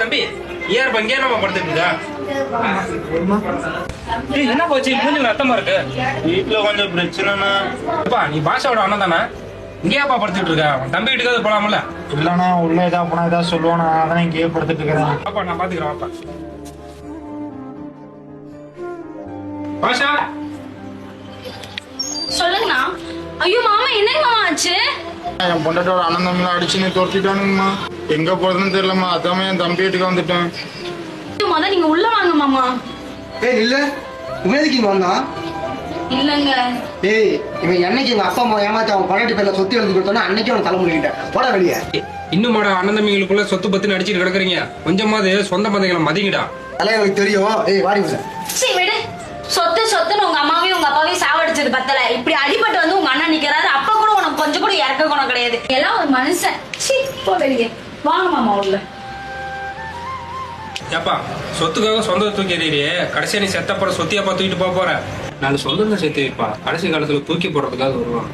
தம்பி ஏன் இங்கே நம்ம படுத்துட்டு இருக்கா? என்ன போச்சு மூஞ்சில ரத்தமா இருக்கு? வீட்டுல கொஞ்சம் பிரச்சனைண்ணா. நீ பாஷாவோட அண்ணன் தானே? இங்கேயாப்பா படுத்துட்டு இருக்க? தம்பி வீட்டுக்காவது போலாம்ல? இல்லண்ணா, உள்ள ஏதா போனா ஏதா சொல்லுவானா, அதான் இங்கேயே படுத்துட்டு இருக்கிறேன். அப்பா நான் பாத்துக்கிறேன். அப்பா பாஷா சொல்லுங்கண்ணா. ஐயோ மாமா, என்னங்க மாமா ஆச்சு? என் பொண்டாட்டோட அண்ணன் தம்பிலாம் அடிச்சுன்னு துரத்திட்டானுங்கம்மா. எங்க போறதுன்னு தெரியலம்மா. அதாம என் தம்பி வீட்டுக்கு வந்துட்டேன். முத நீங்க உள்ள வாங்க மாமா. ஏய் இல்ல, உண்மைக்கு இங்க வந்தான். இல்லங்க. ஏய், இவன் என்னைக்கு எங்க அப்பா அம்மா ஏமாத்தி அவன் பொண்டாட்டி பேர்ல சொத்து எழுதி கொடுத்தோன்னா அன்னைக்கு அவன் தலை முடிக்கிட்டேன். போட வெளியே. இன்னும் அண்ணன் தம்பிகளுக்குள்ள சொத்து பத்தி அடிச்சுட்டு கிடக்குறீங்க. கொஞ்சமாவது சொந்த பந்தங்களை மதிக்கிட்டா. தலைவருக்கு தெரியும். ஏய் வாடி விடு. சீ விடு. சொத்து சொத்துன்னு உங்க அம்மாவையும் உங்க அப்பாவையும் சாவடிச்சது பத்தல. இப்படி அடிபட்டு வந்து உங்க அண்ணன் நிக்கிறாரு. அப்ப கூட உனக்கு கொஞ்சம் கூட இறக்க குணம் கிடையாது. எல்லாம் ஒரு மனுஷன். சீ போ வெளியே. வாங்க மாமா உள்ள. ஏப்பா சொத்துக்காக சொந்த தூக்கி எறியே. கடைசியா நீ செத்தப்பற சொத்தியாப்பா தூக்கிட்டு போற. நான் சொந்தத்தை சேர்த்து வைப்பா. கடைசி காலத்துல தூக்கி போடுறதுக்காக வருவான்.